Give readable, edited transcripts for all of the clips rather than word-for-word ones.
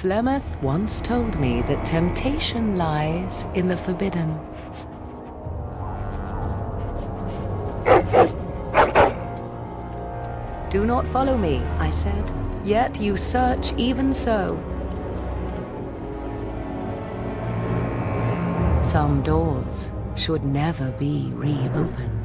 Flemeth once told me that temptation lies in the forbidden. Do not follow me, I said, yet you search even so. Some doors should never be reopened.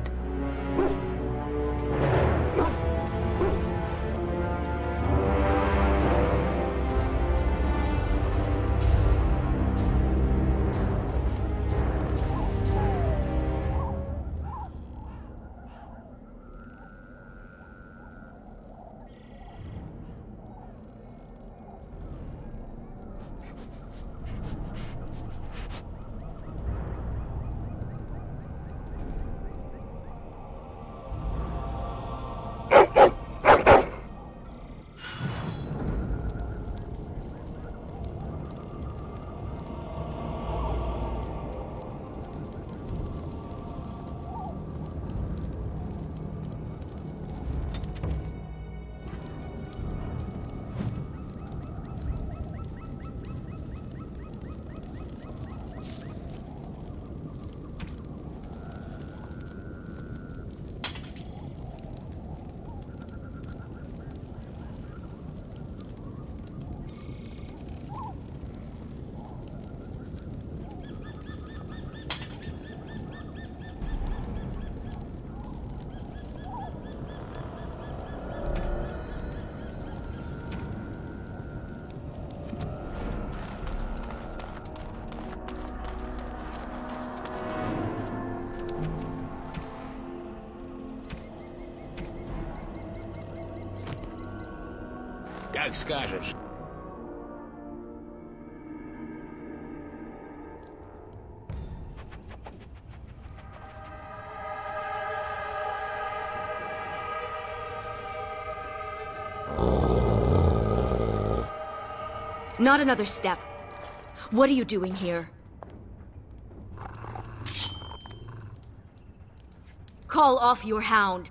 Как скажешь. Not another step. What are you doing here? Call off your hound.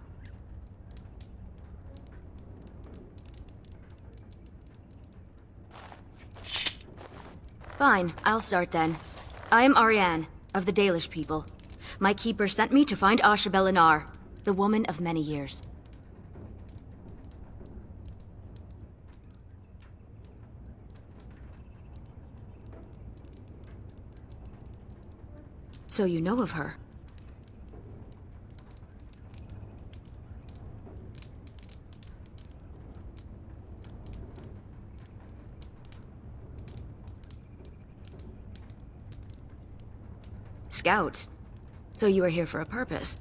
Fine, I'll start then. I am Ariane, of the Dalish people. My keeper sent me to find Asha Belinar, the woman of many years. So you know of her? Scouts. So you are here for a purpose.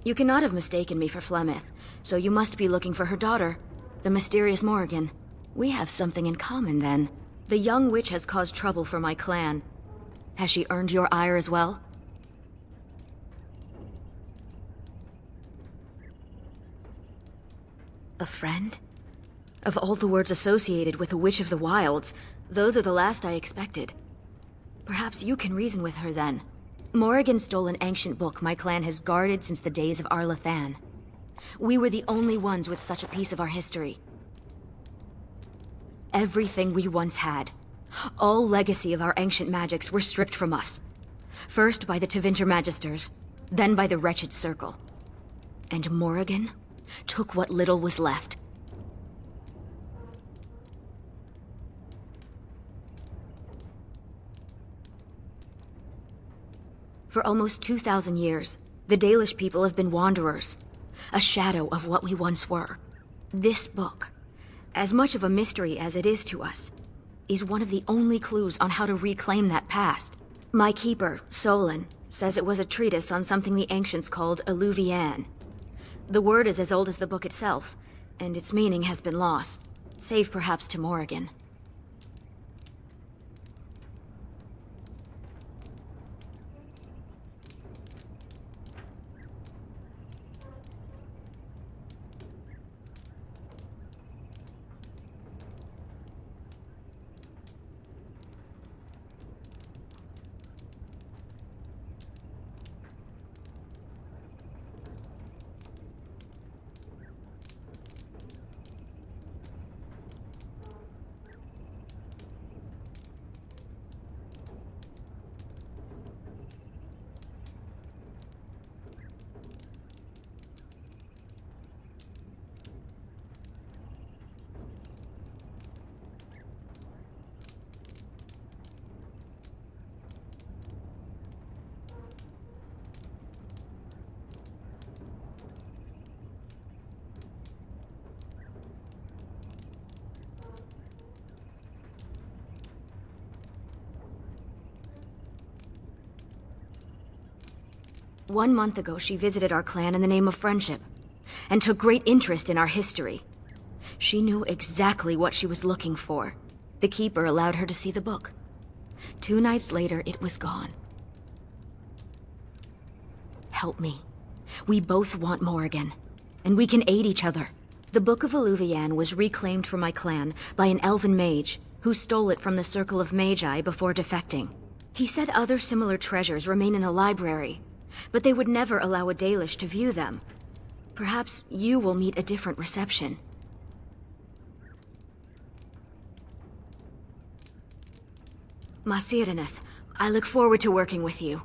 You cannot have mistaken me for Flemeth, so you must be looking for her daughter, the mysterious Morrigan. We have something in common then. The young witch has caused trouble for my clan. Has she earned your ire as well? A friend? Of all the words associated with a witch of the wilds, those are the last I expected. Perhaps you can reason with her then. Morrigan stole an ancient book my clan has guarded since the days of Arlathan. We were the only ones with such a piece of our history. Everything we once had, all legacy of our ancient magics, were stripped from us. First by the Tevinter Magisters, then by the Wretched Circle. And Morrigan took what little was left. For almost 2,000 years, the Dalish people have been wanderers, a shadow of what we once were. This book, as much of a mystery as it is to us, is one of the only clues on how to reclaim that past. My keeper, Solon, says it was a treatise on something the ancients called Alluvian. The word is as old as the book itself, and its meaning has been lost, save perhaps to Morrigan. 1 month ago, she visited our clan in the name of friendship, and took great interest in our history. She knew exactly what she was looking for. The Keeper allowed her to see the book. 2 nights later, it was gone. Help me. We both want Morrigan, and we can aid each other. The Book of Eluvian was reclaimed for my clan by an elven mage, who stole it from the Circle of Magi before defecting. He said other similar treasures remain in the library, but they would never allow a Dalish to view them. Perhaps you will meet a different reception. Masirinus, I look forward to working with you.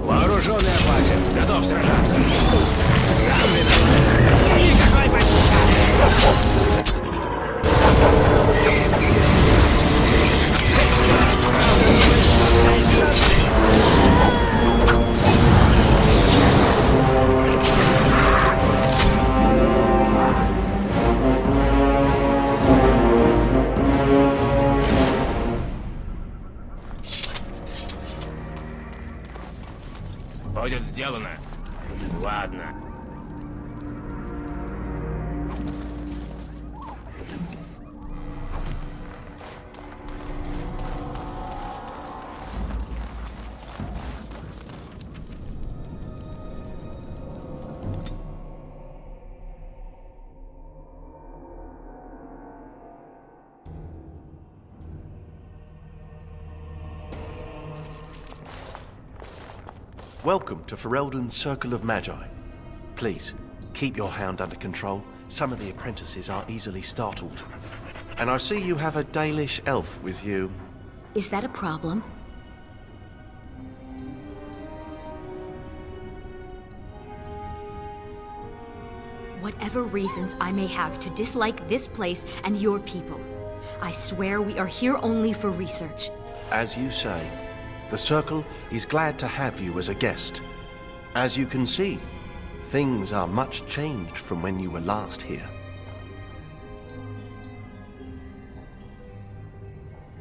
Вооруженный опасен. Готов сражаться. Сам виноват. Никакой пощады. Будет сделано. Ладно. Welcome to Ferelden's Circle of Magi. Please, keep your hound under control. Some of the apprentices are easily startled. And I see you have a Dalish elf with you. Is that a problem? Whatever reasons I may have to dislike this place and your people, I swear we are here only for research. As you say, the Circle is glad to have you as a guest. As you can see, things are much changed from when you were last here.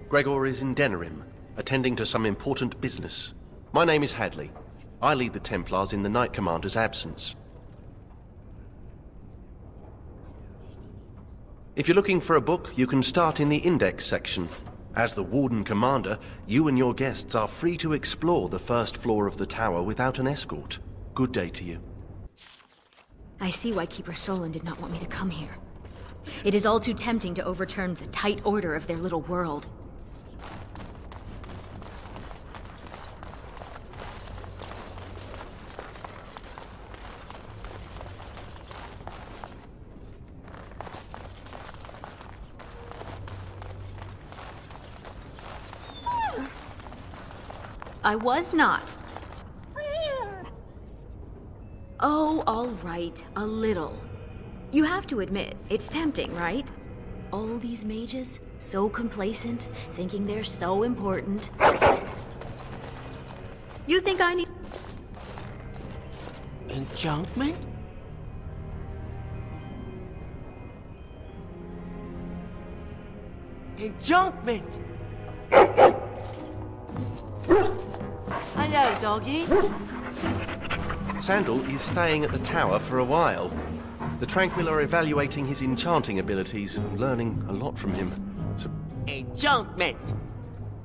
Gregor is in Denerim, attending to some important business. My name is Hadley. I lead the Templars in the Knight Commander's absence. If you're looking for a book, you can start in the Index section. As the Warden Commander, you and your guests are free to explore the first floor of the tower without an escort. Good day to you. I see why Keeper Solon did not want me to come here. It is all too tempting to overturn the tight order of their little world. I was not. Oh, all right, a little. You have to admit, it's tempting, right? All these mages, so complacent, thinking they're so important. You think I need... Enchantment? Enchantment! Hello, doggy. Sandal is staying at the tower for a while. The Tranquil are evaluating his enchanting abilities and learning a lot from him. So, Enchantment!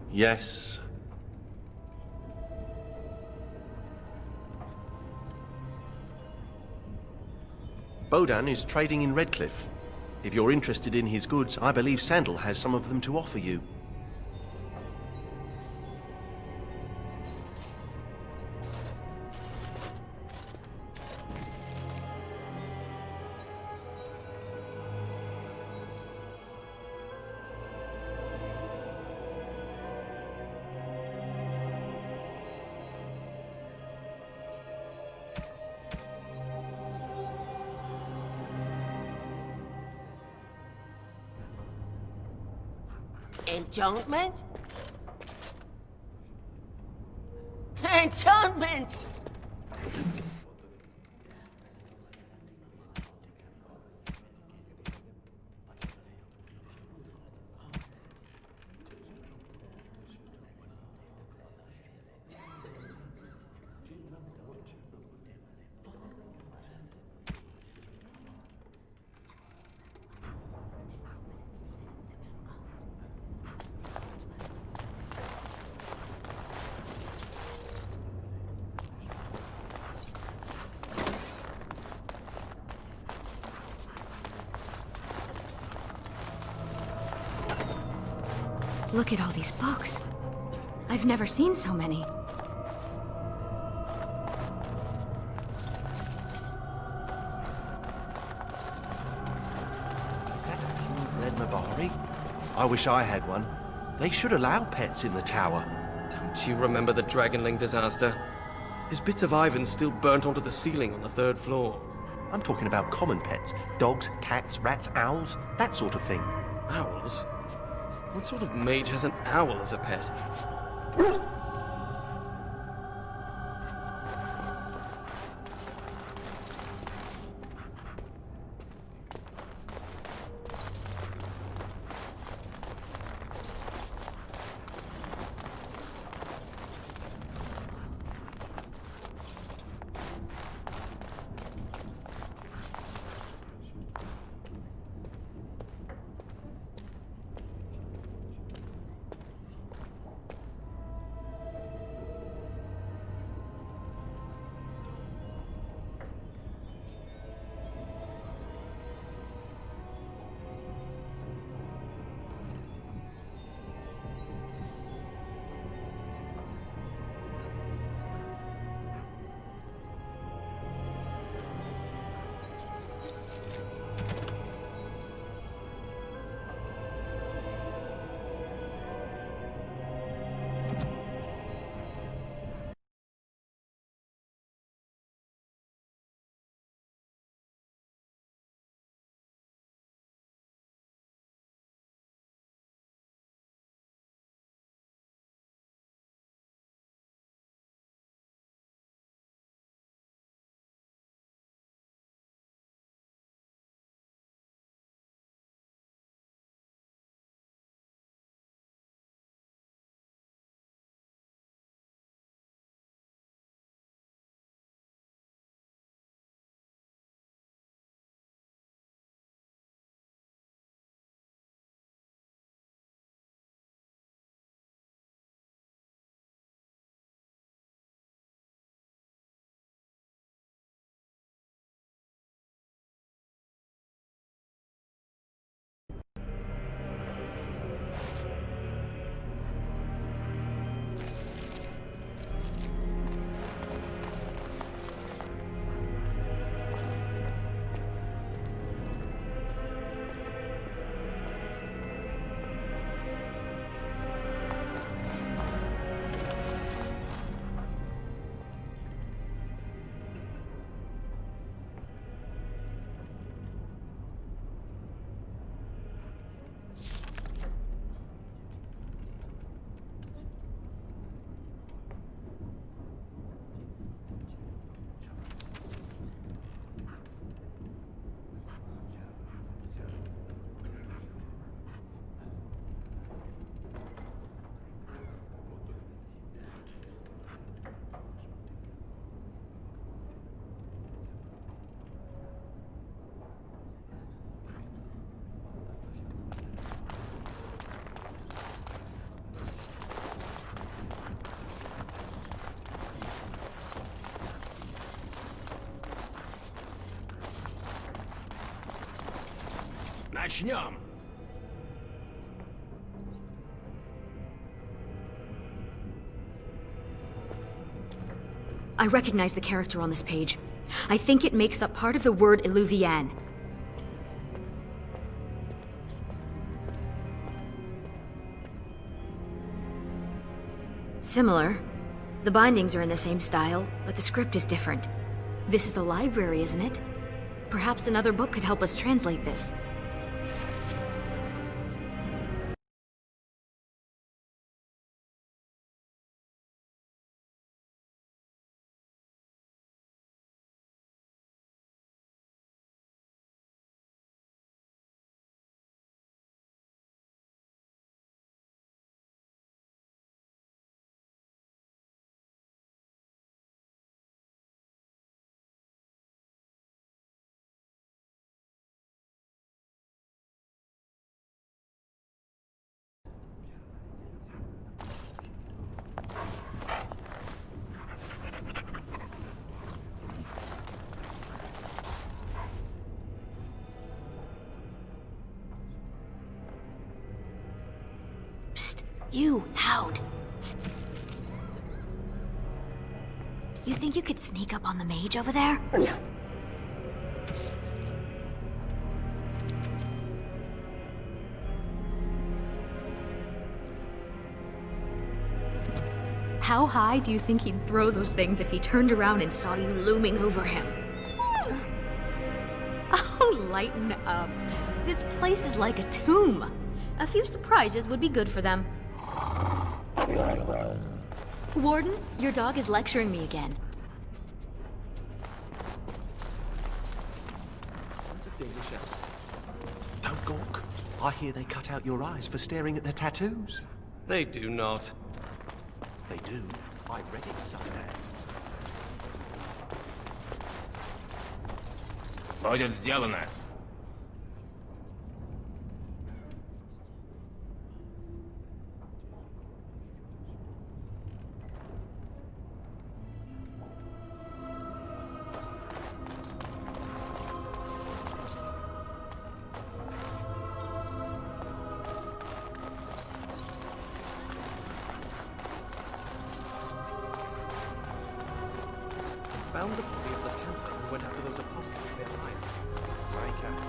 yes. Bodan is trading in Redcliffe. If you're interested in his goods, I believe Sandal has some of them to offer you. Enchantment? Enchantment! Look at all these books. I've never seen so many. Is that a purebred Mavari? I wish I had one. They should allow pets in the tower. Don't you remember the Dragonling disaster? There's bits of Ivan still burnt onto the ceiling on the 3rd floor. I'm talking about common pets. Dogs, cats, rats, owls, that sort of thing. Owls? What sort of mage has an owl as a pet? Начнем. I recognize the character on this page. I think it makes up part of the word Illuvian. Similar. The bindings are in the same style, but the script is different. This is a library, isn't it? Perhaps another book could help us translate this. Psst, you, Hound. You think you could sneak up on the mage over there? How high do you think he'd throw those things if he turned around and saw you looming over him? Oh, lighten up. This place is like a tomb. A few surprises would be good for them. Warden, your dog is lecturing me again. Don't gawk. I hear they cut out your eyes for staring at their tattoos. They do not. They do. I read it somewhere. Будет сделано. Found the body of the Templar who went after those apostles with their lives. Very careful.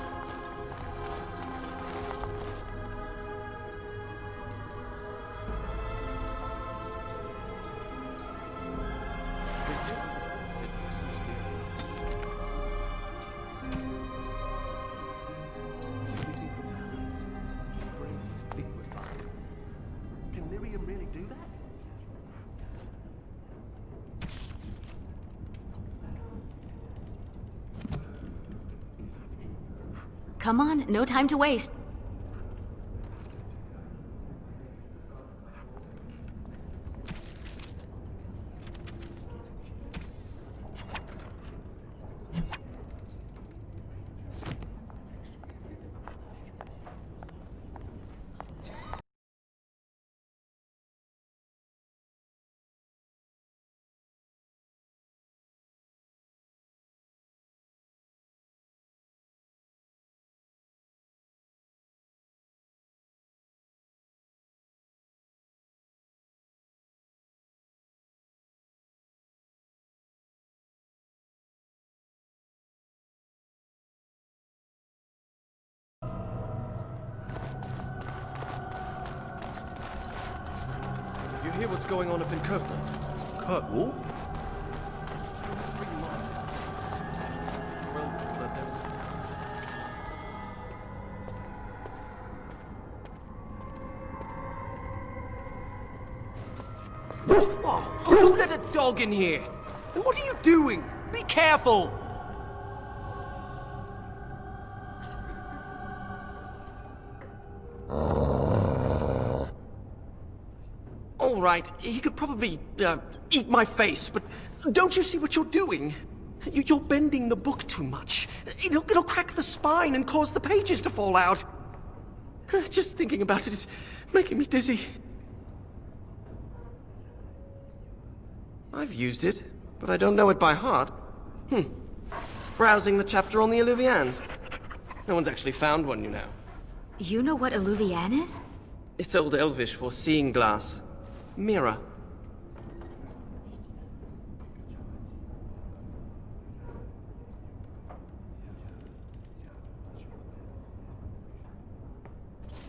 Can Miriam really do that? Come on, no time to waste. You hear what's going on up in Kirkland? Kirkwall? Oh, who let a dog in here? And what are you doing? Be careful! All right, he could probably eat my face, but don't you see what you're doing? You're bending the book too much. It'll crack the spine and cause the pages to fall out. Just thinking about it is making me dizzy. I've used it, but I don't know it by heart. Browsing the chapter on the Illuvians. No one's actually found one, you know. You know what Alluvian is? It's Old Elvish for seeing glass. Mirror.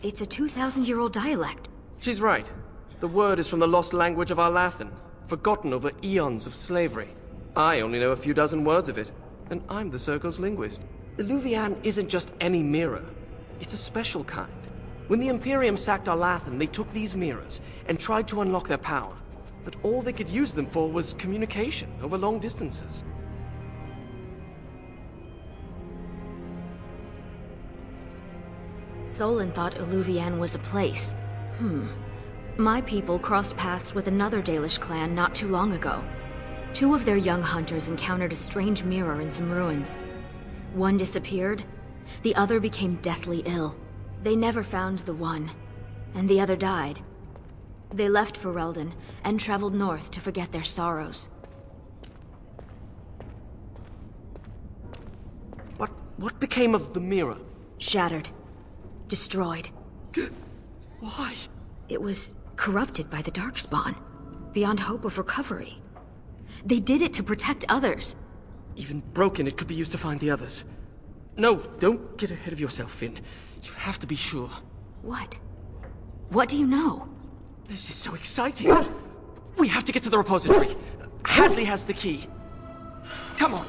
It's a 2,000-year-old dialect. She's right. The word is from the lost language of Arlathan, forgotten over eons of slavery. I only know a few dozen words of it, and I'm the Circle's linguist. Illuvian isn't just any mirror. It's a special kind. When the Imperium sacked Arlathan, they took these mirrors and tried to unlock their power. But all they could use them for was communication over long distances. Solon thought Alluvian was a place. My people crossed paths with another Dalish clan not too long ago. 2 of their young hunters encountered a strange mirror in some ruins. One disappeared, the other became deathly ill. They never found the one, and the other died. They left Ferelden and traveled north to forget their sorrows. What became of the mirror? Shattered. Destroyed. Why? It was corrupted by the Darkspawn, beyond hope of recovery. They did it to protect others. Even broken, it could be used to find the others. No, don't get ahead of yourself, Finn. You have to be sure. What? What do you know? This is so exciting. We have to get to the repository. Hadley has the key. Come on.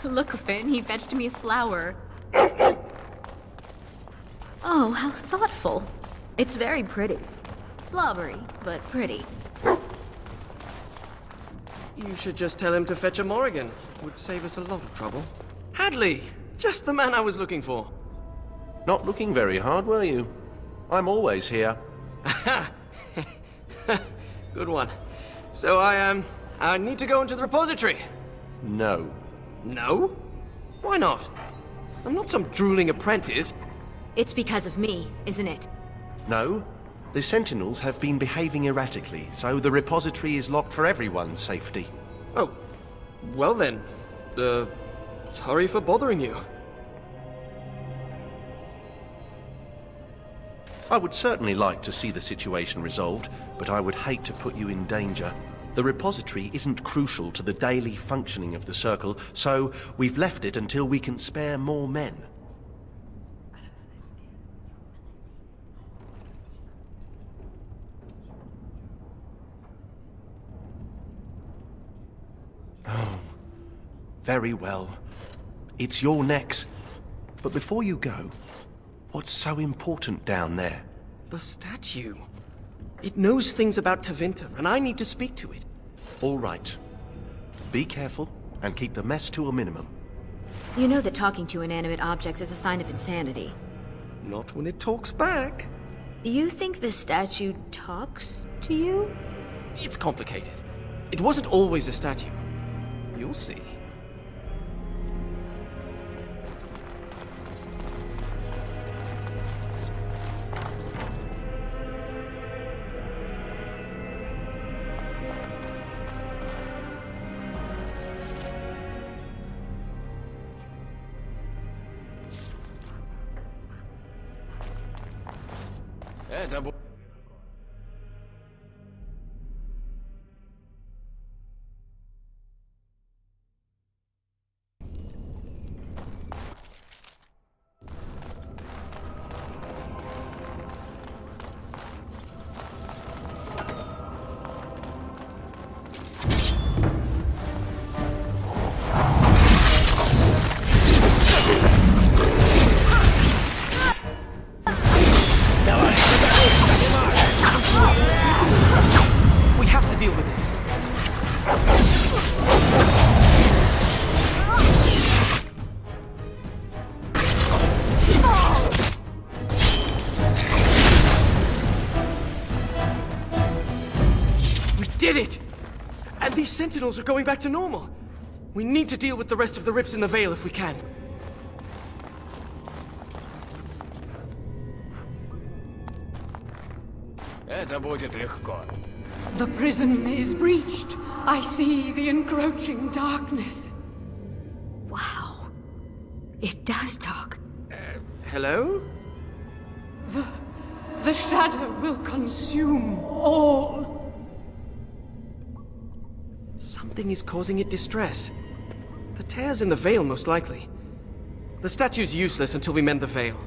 Look, Finn, he fetched me a flower. Oh, how thoughtful. It's very pretty. Slobbery, but pretty. You should just tell him to fetch a Morrigan. Would save us a lot of trouble. Hadley! Just the man I was looking for. Not looking very hard, were you? I'm always here. Good one. So I need to go into the repository. No. No? Why not? I'm not some drooling apprentice. It's because of me, isn't it? No. The Sentinels have been behaving erratically, so the repository is locked for everyone's safety. Oh. Well then. Sorry for bothering you. I would certainly like to see the situation resolved, but I would hate to put you in danger. The repository isn't crucial to the daily functioning of the Circle, so we've left it until we can spare more men. Oh, very well. It's your necks. But before you go, what's so important down there? The statue. It knows things about Tevinter, and I need to speak to it. All right. Be careful and keep the mess to a minimum. You know that talking to inanimate objects is a sign of insanity. Not when it talks back. You think the statue talks to you? It's complicated. It wasn't always a statue. You'll see. Это did it! And these sentinels are going back to normal. We need to deal with the rest of the rips in the Veil if we can. Это будет легко. The prison is breached. I see the encroaching darkness. Wow. It does talk. Hello? The shadow will consume all. Something is causing it distress. The tears in the Veil, most likely. The statue's useless until we mend the Veil.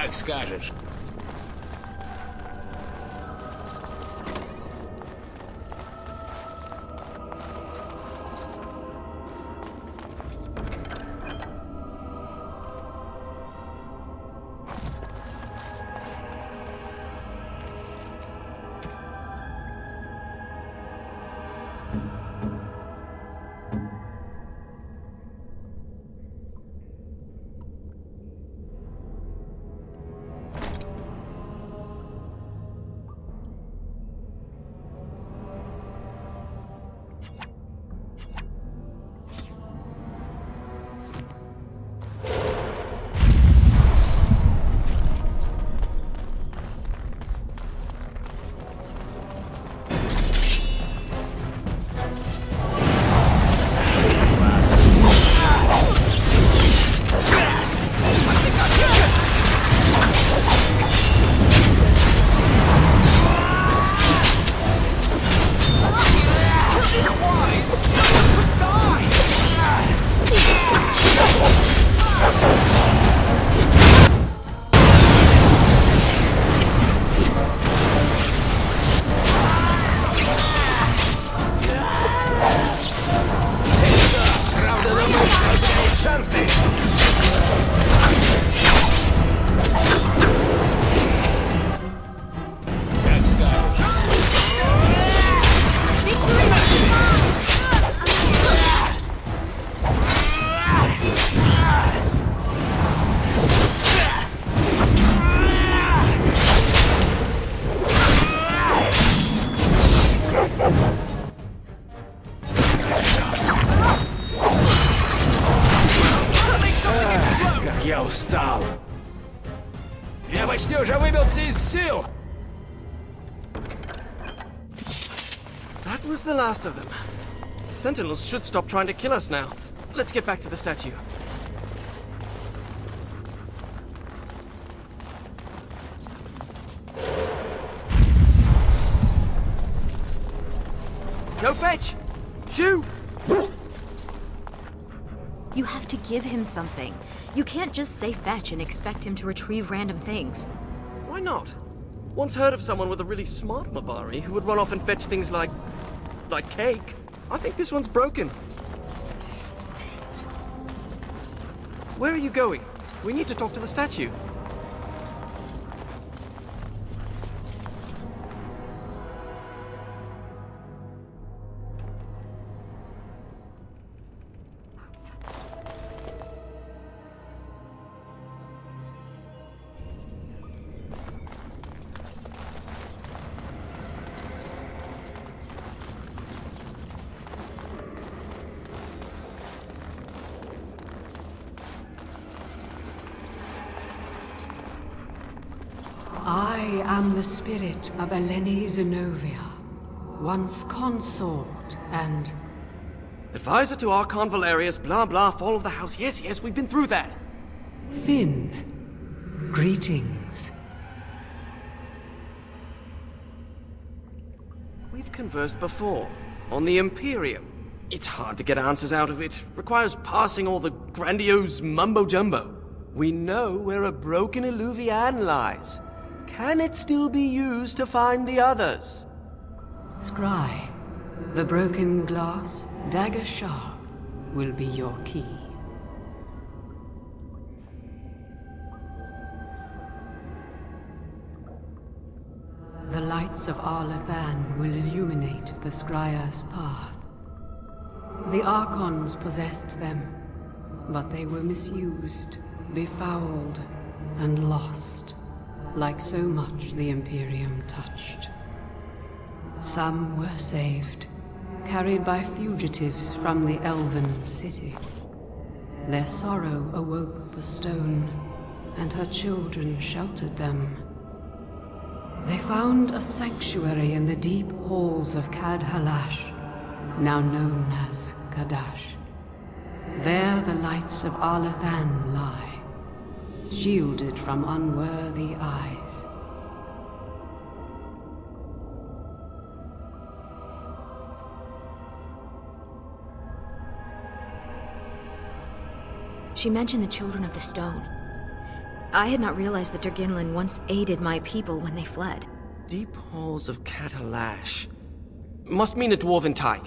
Как скажешь. Я устал. Я почти уже выбился из сил. That was the last of them. Sentinels should stop trying to kill us now. Let's get back to the statue. Go fetch! Shoo! You have to give him something. You can't just say fetch and expect him to retrieve random things. Why not? Once heard of someone with a really smart Mabari who would run off and fetch things like cake. I think this one's broken. Where are you going? We need to talk to the statue. I am the spirit of Eleni Zenobia, once consort and... Advisor to Archon Valerius, blah blah, fall of the house. Yes, yes, we've been through that. Finn. Greetings. We've conversed before, on the Imperium. It's hard to get answers out of it. Requires parsing all the grandiose mumbo-jumbo. We know where a broken Illuvian lies. Can it still be used to find the others? Scry, the broken glass, dagger sharp, will be your key. The lights of Arlathan will illuminate the Scrya's path. The Archons possessed them, but they were misused, befouled, and lost, like so much the Imperium touched. Some were saved, carried by fugitives from the Elven city. Their sorrow awoke the stone, and her children sheltered them. They found a sanctuary in the deep halls of Cad Halash, now known as Kadash. There the lights of Arlathan lie, shielded from unworthy eyes. She mentioned the Children of the Stone. I had not realized that Durginlin once aided my people when they fled. Deep halls of Catalash. Must mean a dwarven tike.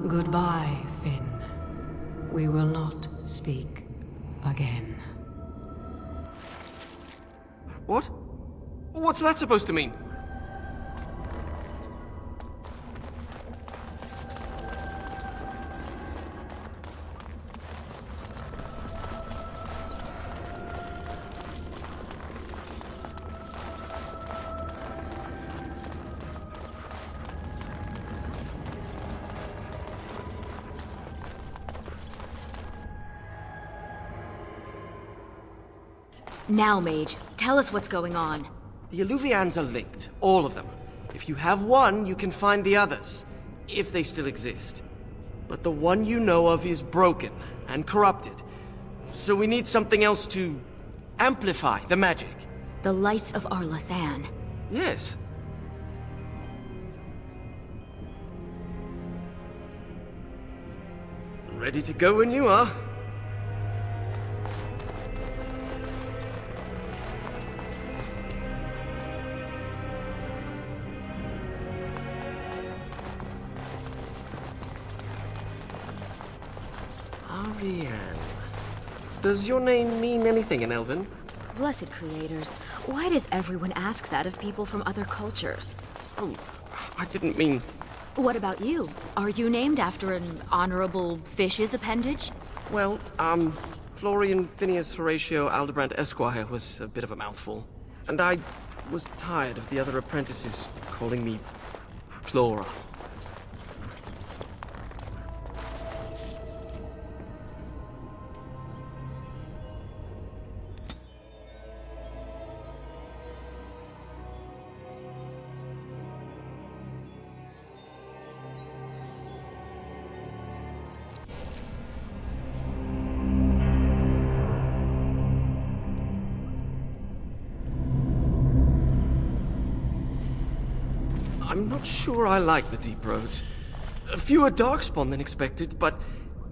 Goodbye, Finn. We will not speak again. What? What's that supposed to mean? Now, Mage, tell us what's going on. The Eluvians are linked, all of them. If you have one, you can find the others, if they still exist. But the one you know of is broken and corrupted. So we need something else to amplify the magic. The lights of Arlathan. Yes. Ready to go when you are. Ariane. Does your name mean anything in Elven? Blessed creators, why does everyone ask that of people from other cultures? Oh, I didn't mean... What about you? Are you named after an honorable fish's appendage? Well, Florian Phineas Horatio Aldebrand Esquire was a bit of a mouthful. And I was tired of the other apprentices calling me Flora. I'm not sure I like the deep roads. Fewer darkspawn than expected, but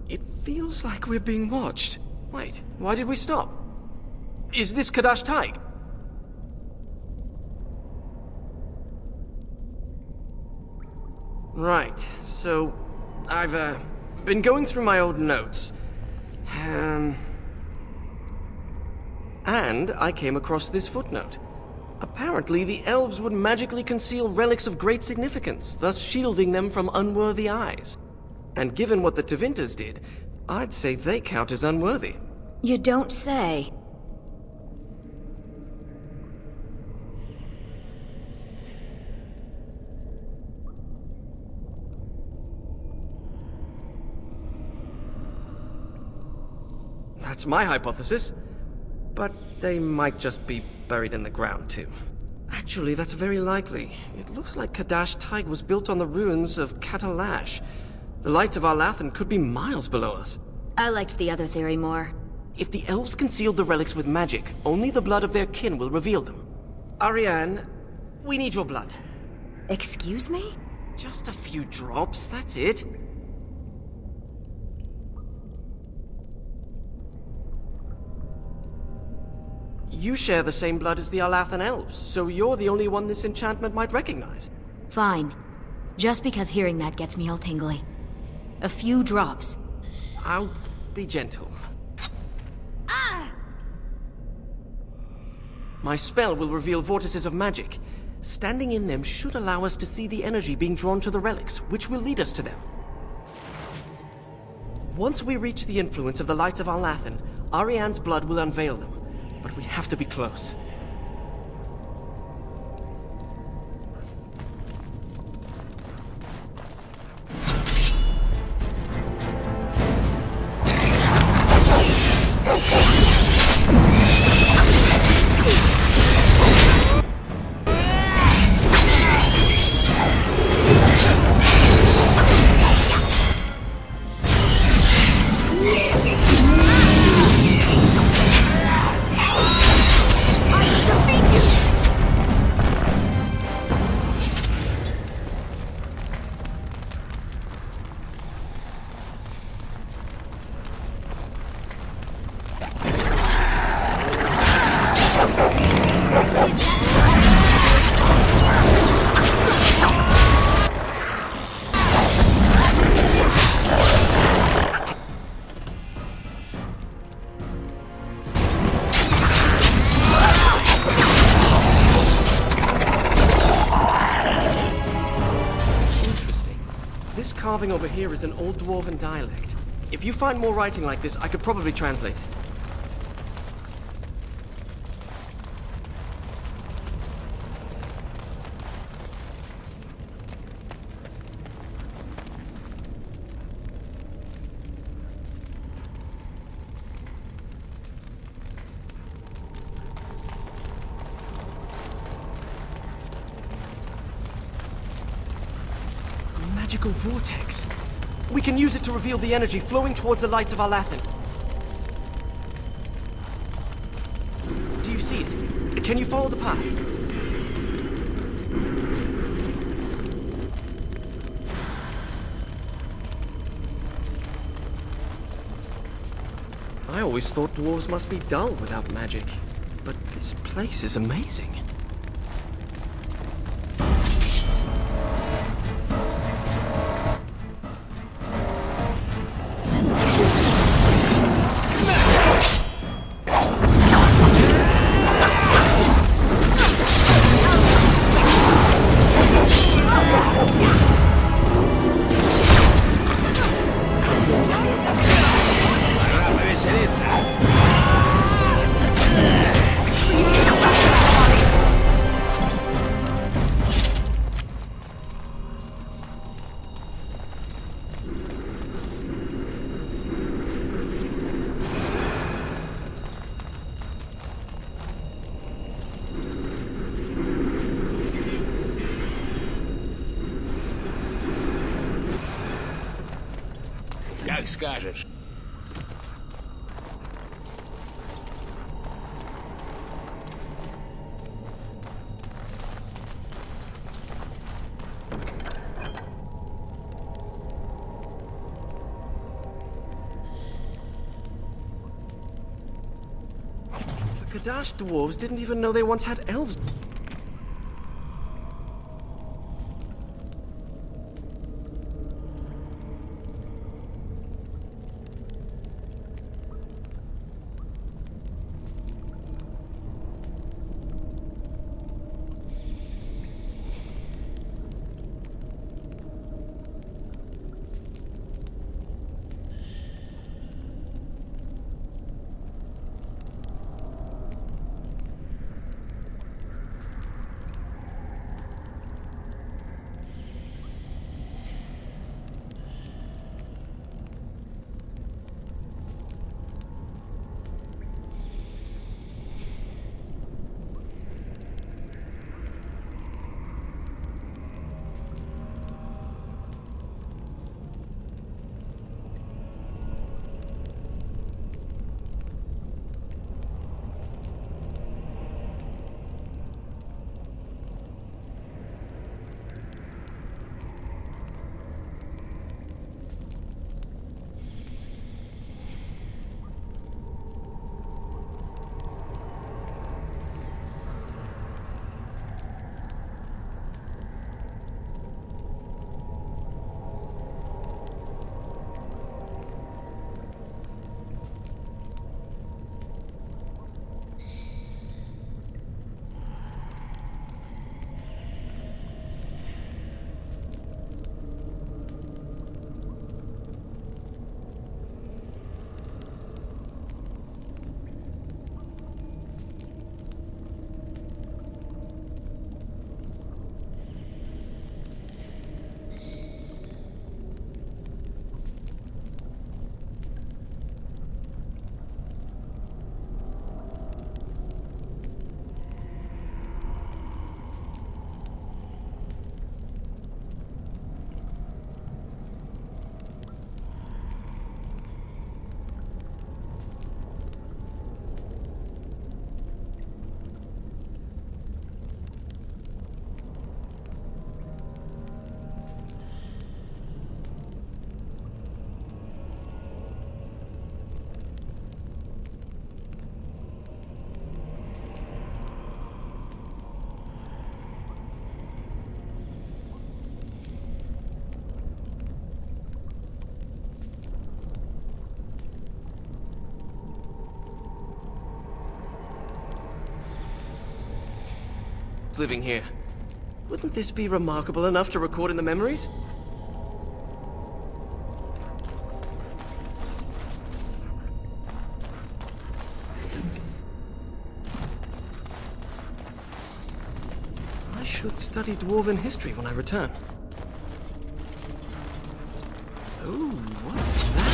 it feels like we're being watched. Wait, why did we stop? Is this Kadash Taig? Right, so I've been going through my old notes. And I came across this footnote. Apparently, the elves would magically conceal relics of great significance, thus shielding them from unworthy eyes. And given what the Tevinter did, I'd say they count as unworthy. You don't say. That's my hypothesis. But they might just be buried in the ground, too. Actually, that's very likely. It looks like Kadash Taig was built on the ruins of Catalash. The lights of Arlathan could be miles below us. I liked the other theory more. If the elves concealed the relics with magic, only the blood of their kin will reveal them. Ariane, we need your blood. Excuse me? Just a few drops, that's it. You share the same blood as the Arlathan elves, so you're the only one this enchantment might recognize. Fine. Just because hearing that gets me all tingly. A few drops. I'll be gentle. My spell will reveal vortices of magic. Standing in them should allow us to see the energy being drawn to the relics, which will lead us to them. Once we reach the influence of the lights of Arlathan, Ariane's blood will unveil them. But we have to be close. carving over here is an old dwarven dialect. If you find more writing like this, I could probably translate it. Magical vortex. We can use it to reveal the energy flowing towards the lights of Alathan. Do you see it? Can you follow the path? I always thought dwarves must be dull without magic, but this place is amazing. Как скажешь. The Kadash dwarves didn't even know they once had elves. Living here. Wouldn't this be remarkable enough to record in the memories? study Dwarven history when I return. Oh, what's that?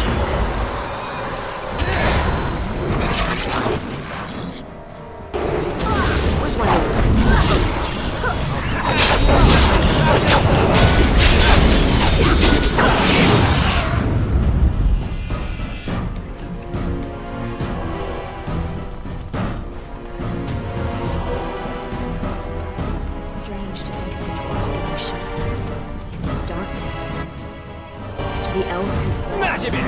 Where's my... Strange to think of the dwarves living sheltered in this darkness. To the elves who fled. На тебе!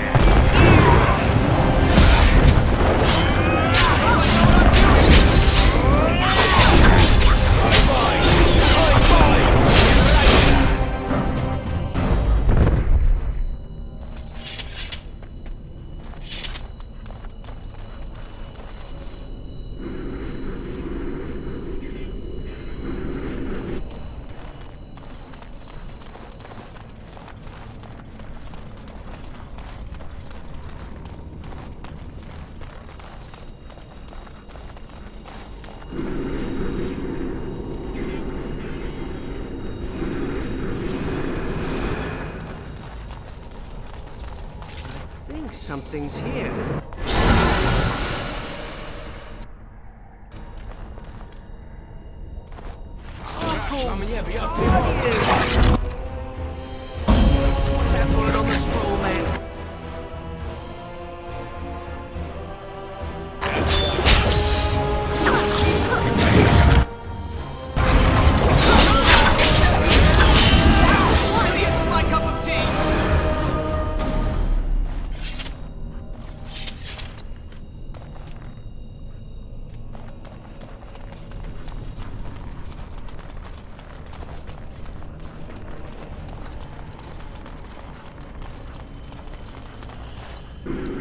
I think something's here. По мне бьет тревога. That word on the scroll, man. Really isn't my cup of tea!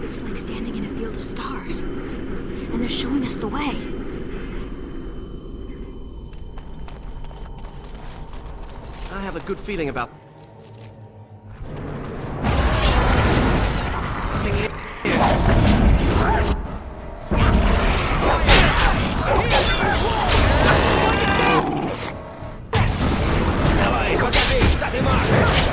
It's like standing in a field of stars. And they're showing us the way. I have a good feeling about... Давай, покажи, что ты можешь!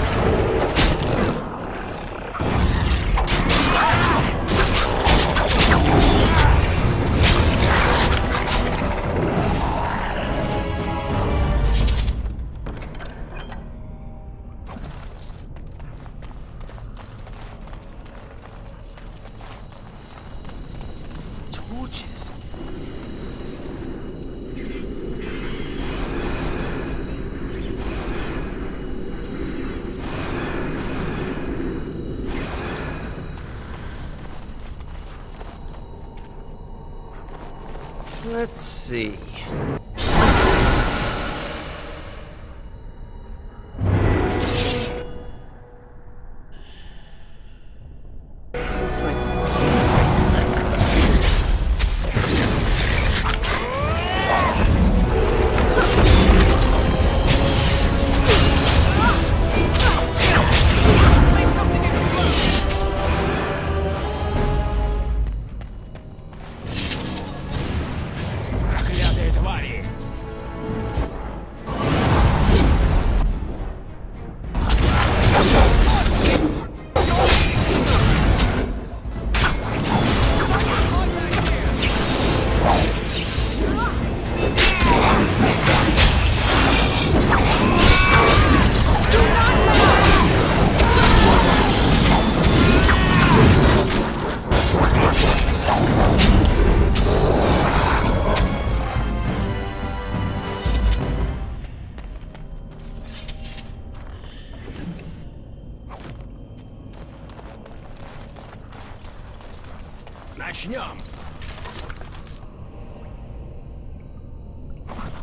Torches. Let's see. Looks like... Проклятые твари! Начнем!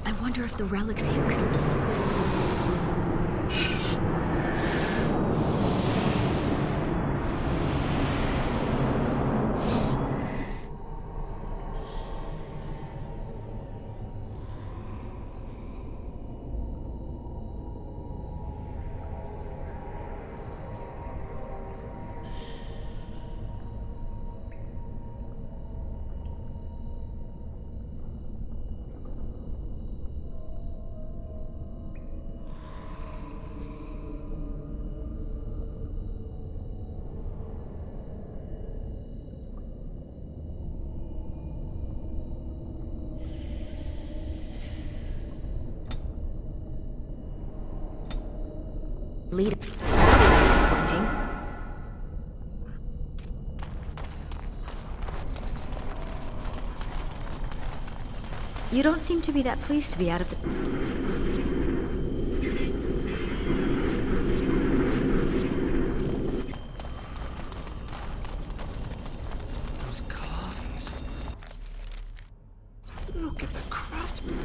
I wonder if the relics here could... Leader. That was disappointing. You don't seem to be that pleased to be out of the... Those carvings. Look at the craftsman.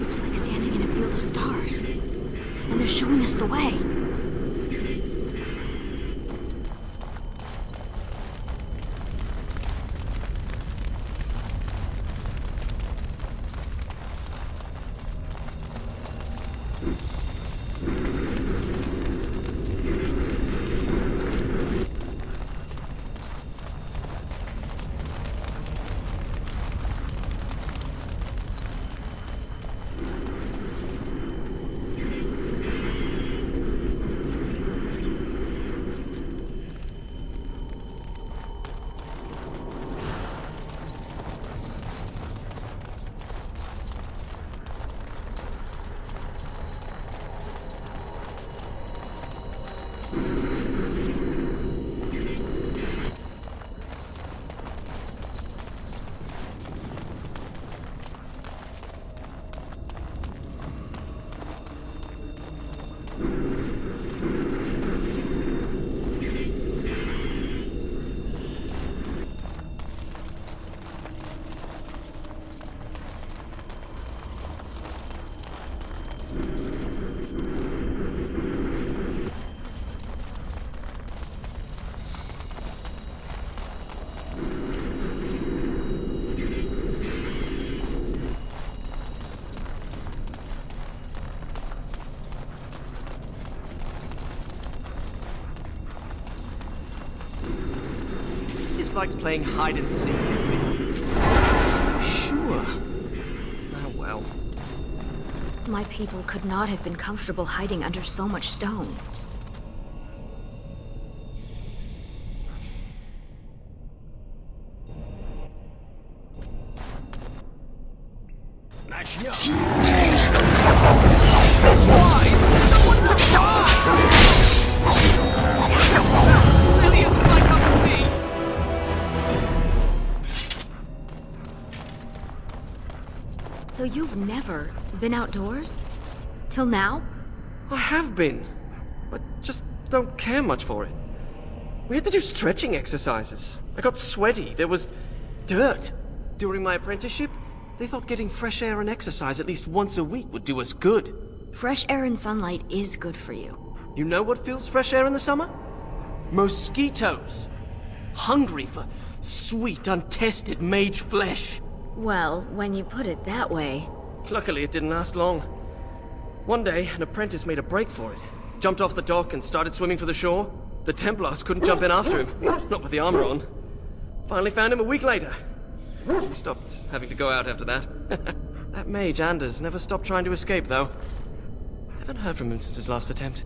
It's like standing in a field of stars. And they're showing us the way. Like playing hide and seek, isn't it? So sure. Oh well. My people could not have been comfortable hiding under so much stone. Начнем. Someone will die! Really isn't my cup of tea. So you've never been outdoors? Till now? I have been, but just don't care much for it. We had to do stretching exercises. I got sweaty. There was dirt. During my apprenticeship, they thought getting fresh air and exercise at least once a week would do us good. Fresh air and sunlight is good for you. You know what fills fresh air in the summer? Mosquitoes. Hungry for sweet, untested mage flesh. Well, when you put it that way... Luckily, it didn't last long. One day, an apprentice made a break for it. Jumped off the dock and started swimming for the shore. The Templars couldn't jump in after him, not with the armor on. Finally found him a week later. We stopped having to go out after that. That mage, Anders, never stopped trying to escape, though. Haven't heard from him since his last attempt.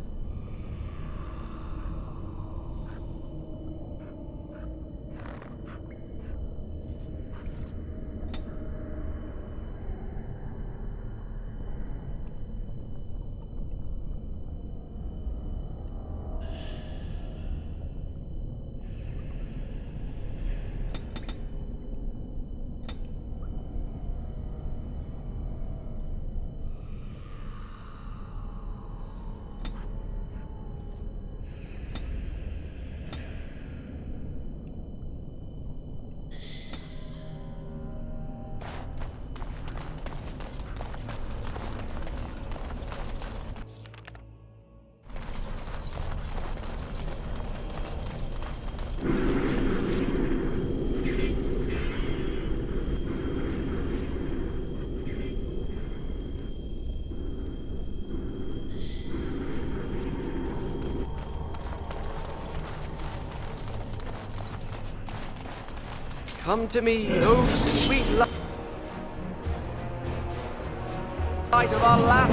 Come to me, oh sweet light of our land.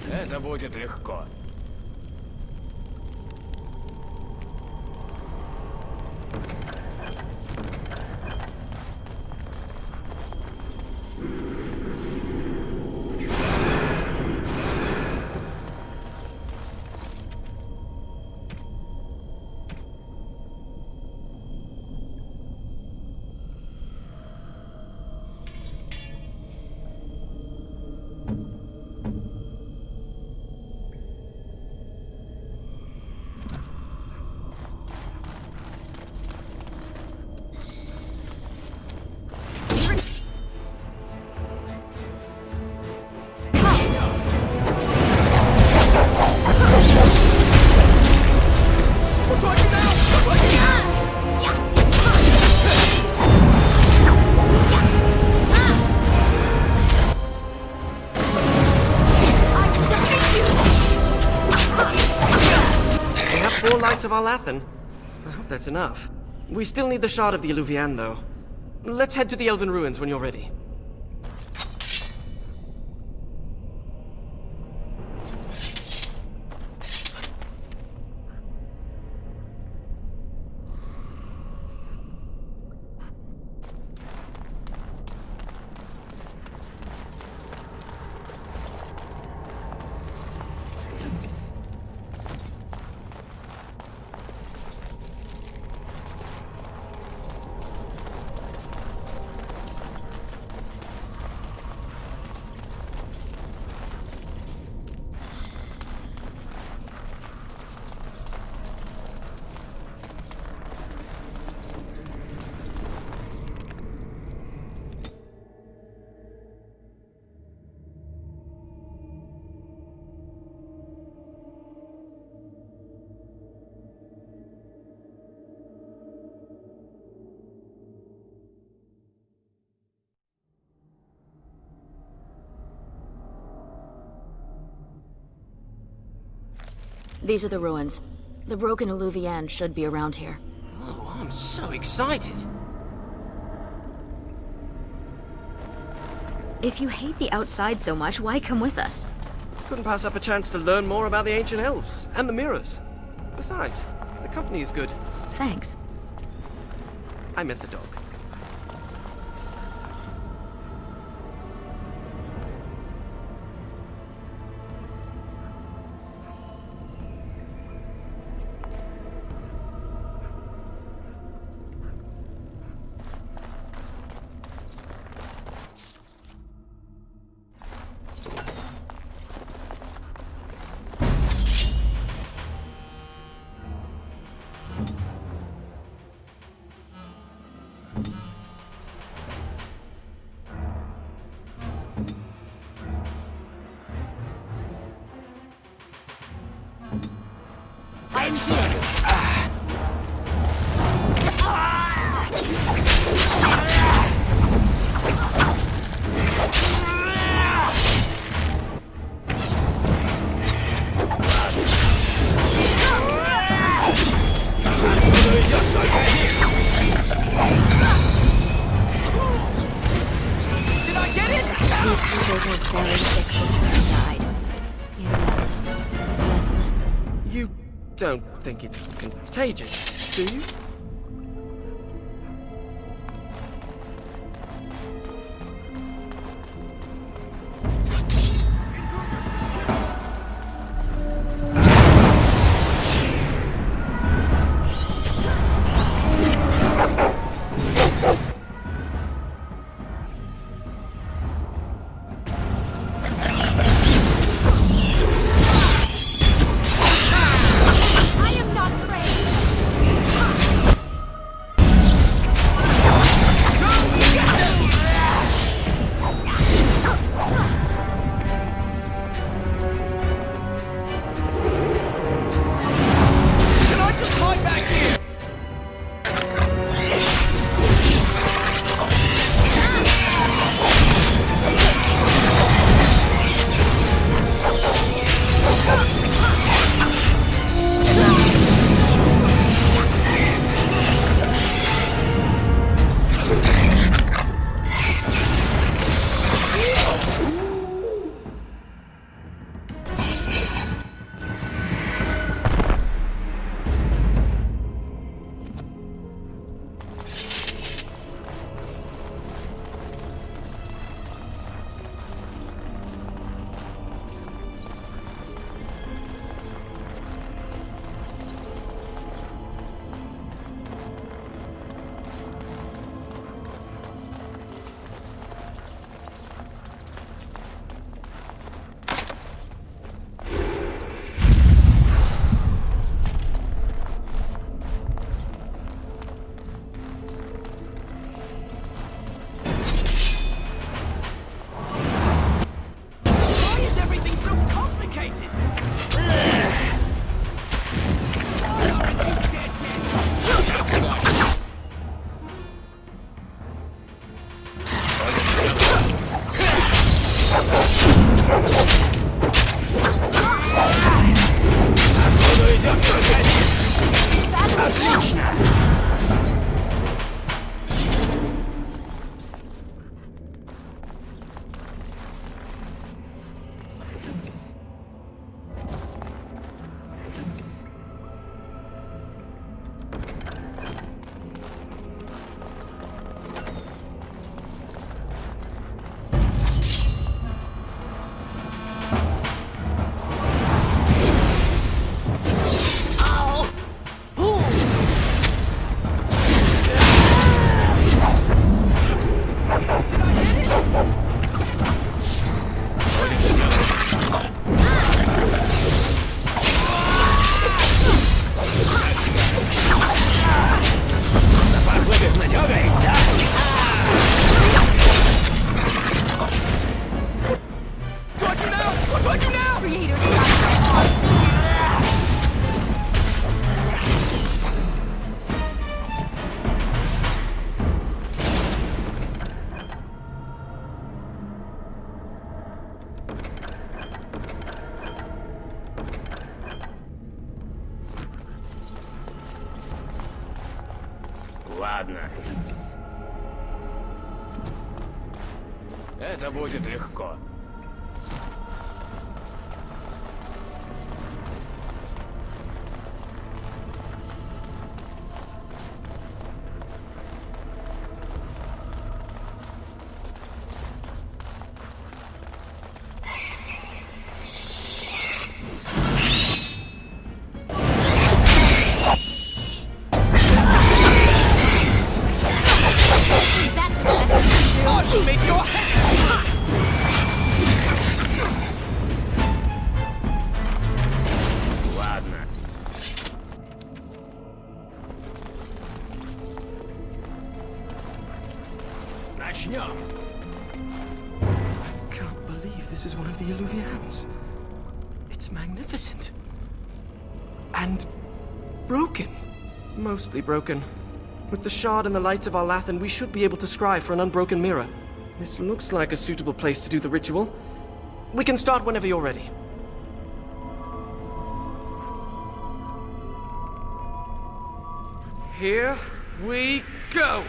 Это будет легко. Of Alathan. I hope that's enough. We still need the shard of the Eluvian, though. Let's head to the Elven Ruins when you're ready. These are the ruins. The broken Eluvian should be around here. Oh, I'm so excited. If you hate the outside so much, why come with us? Couldn't pass up a chance to learn more about the ancient elves and the mirrors. Besides, the company is good. Thanks. I meant the dog. I am here. These people were very sick before they died. You know this. Malevolent. You don't think it's contagious, do you? Ладно. Это будет легко. Ладно. Начнем. Can't believe this is one of the Illuvians. It's magnificent. And broken. Mostly broken. With the shard and the lights of Arlathan, we should be able to scry for an unbroken mirror. This looks like a suitable place to do the ritual. We can start whenever you're ready. Here we go!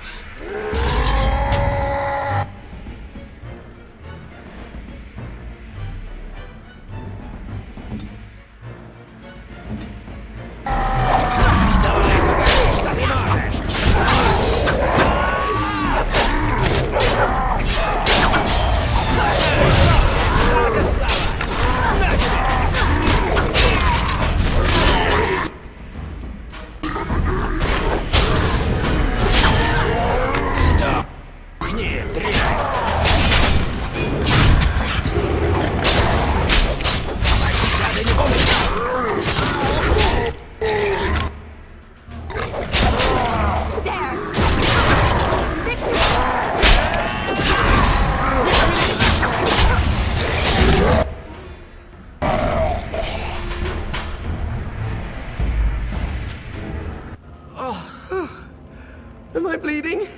Am I bleeding?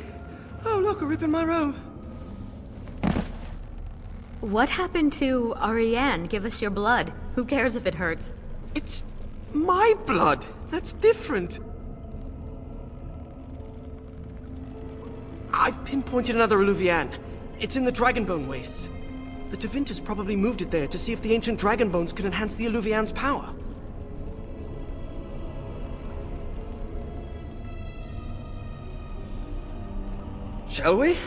Oh, look, a rip in my robe. What happened to Ariane? Give us your blood. Who cares if it hurts? It's my blood. That's different. I've pinpointed another Illuvian. It's in the Dragonbone wastes. The Tevinter's probably moved it there to see if the ancient dragon bones could enhance the Illuvian's power. Shall we?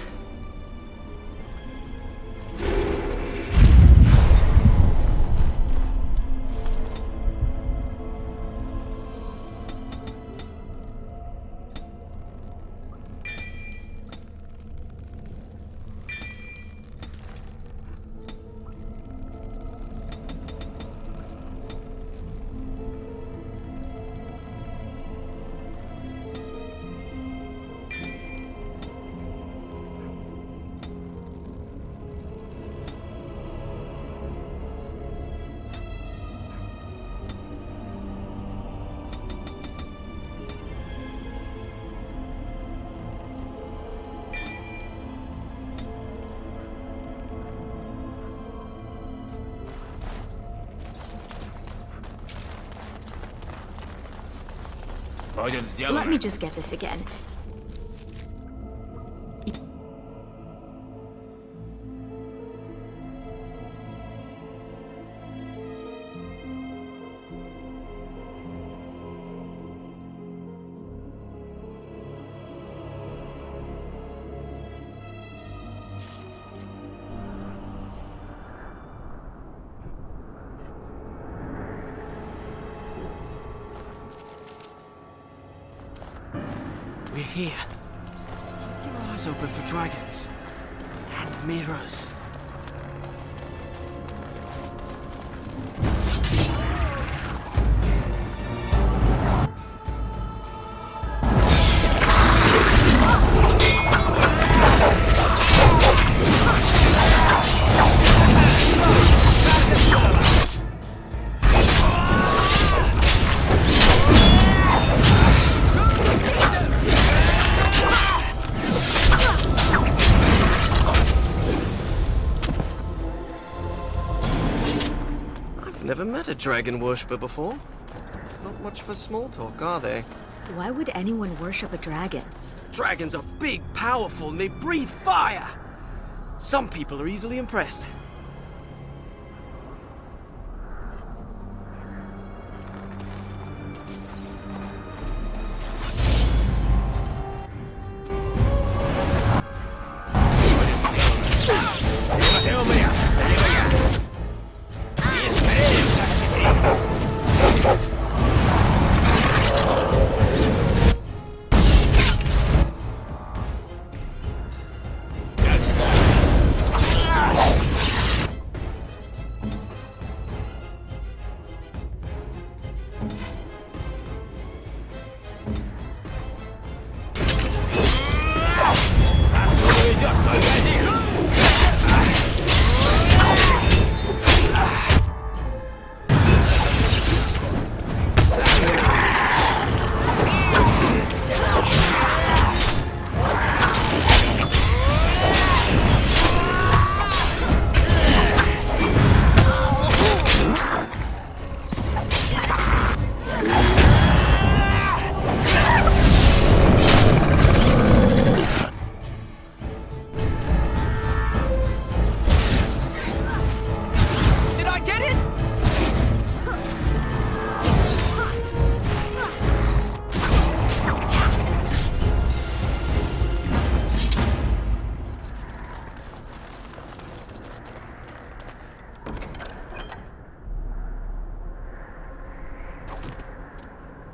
Будет сделано. Let me just get this again. We're here. Keep your eyes open for dragons. And mirrors. Never met a dragon worshipper before. Not much for small talk, are they? Why would anyone worship a dragon? Dragons are big, powerful, and they breathe fire! Some people are easily impressed.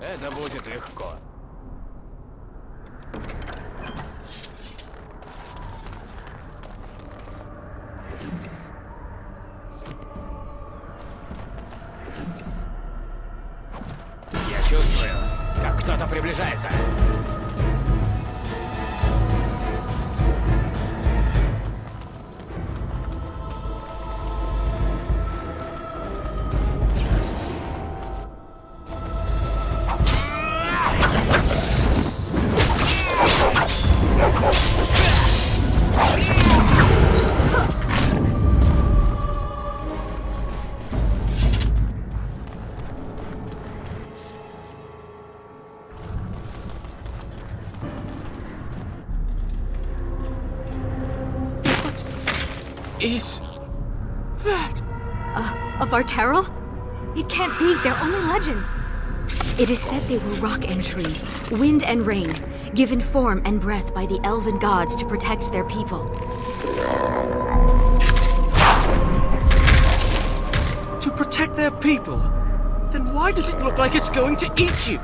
Это будет легко. Я чувствую, как кто-то приближается. Is that? Of our Terrell? It can't be, they're only legends. It is said they were rock and tree, wind and rain, given form and breath by the elven gods to protect their people. To protect their people? Then why does it look like it's going to eat you?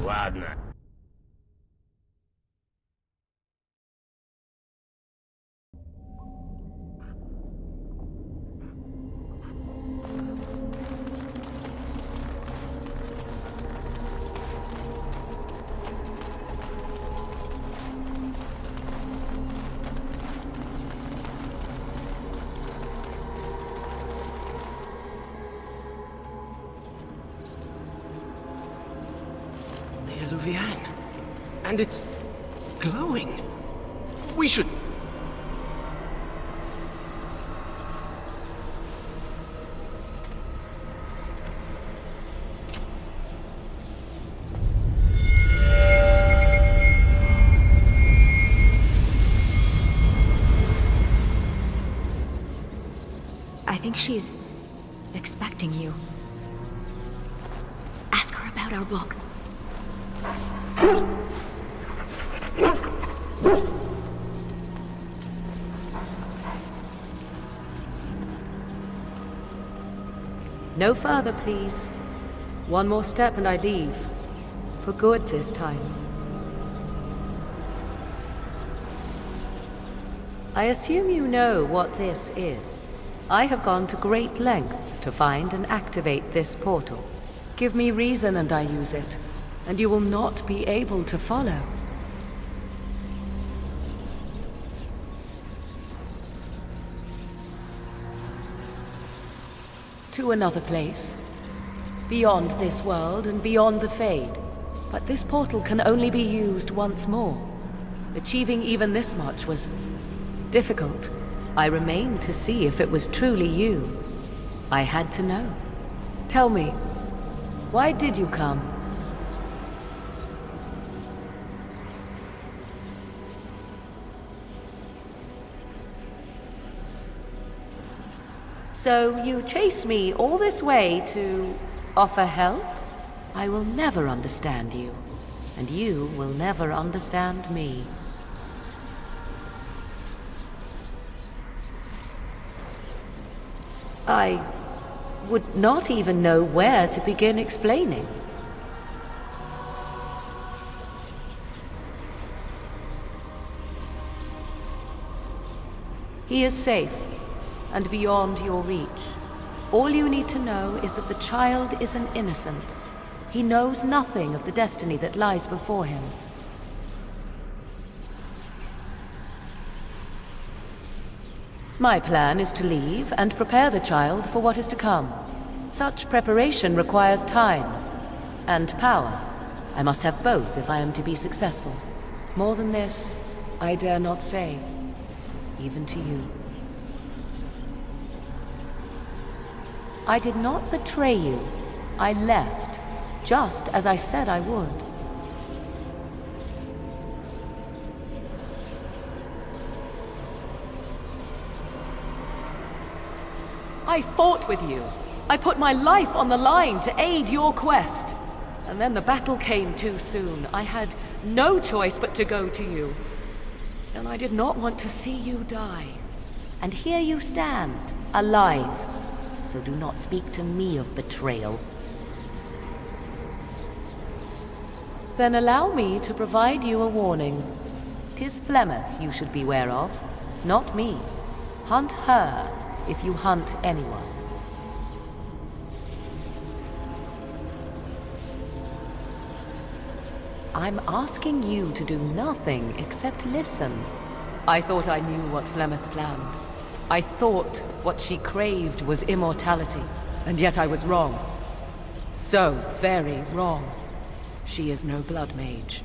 Ладно. And it's glowing. We should... I think she's expecting you. Ask her about our book. No further, please. One more step and I leave. For good this time. I assume you know what this is. I have gone to great lengths to find and activate this portal. Give me reason and I use it, and you will not be able to follow. To another place. Beyond this world and beyond the Fade. But this portal can only be used once more. Achieving even this much was difficult. I remained to see if it was truly you. I had to know. Tell me, why did you come? So you chase me all this way to offer help? I will never understand you, and you will never understand me. I would not even know where to begin explaining. He is safe, and beyond your reach. All you need to know is that the child is an innocent. He knows nothing of the destiny that lies before him. My plan is to leave and prepare the child for what is to come. Such preparation requires time and power. I must have both if I am to be successful. More than this, I dare not say, even to you. I did not betray you. I left, just as I said I would. I fought with you. I put my life on the line to aid your quest. And then the battle came too soon. I had no choice but to go to you. And I did not want to see you die. And here you stand, alive. So do not speak to me of betrayal. Then allow me to provide you a warning. 'Tis Flemeth you should beware of, not me. Hunt her if you hunt anyone. I'm asking you to do nothing except listen. I thought I knew what Flemeth planned. I thought what she craved was immortality, and yet I was wrong. So very wrong. She is no blood mage,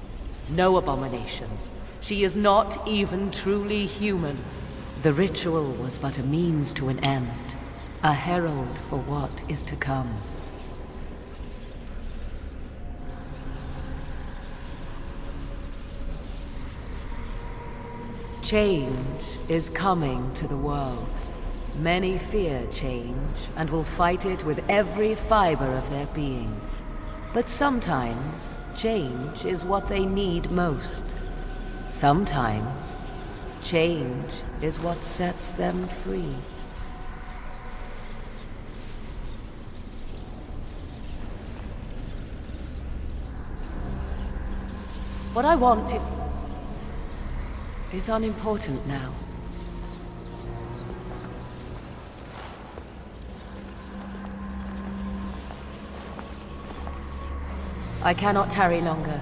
no abomination. She is not even truly human. The ritual was but a means to an end, a herald for what is to come. Change is coming to the world. Many fear change and will fight it with every fiber of their being. But sometimes, change is what they need most. Sometimes, change is what sets them free. What I want is unimportant now. I cannot tarry longer.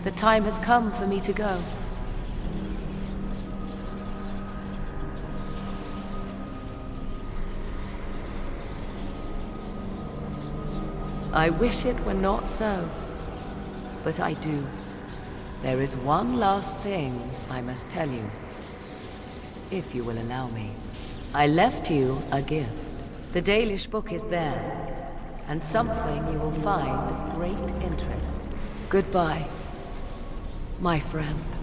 The time has come for me to go. I wish it were not so, but I do. There is one last thing I must tell you, if you will allow me. I left you a gift. The Dalish book is there, and something you will find of great interest. Goodbye, my friend.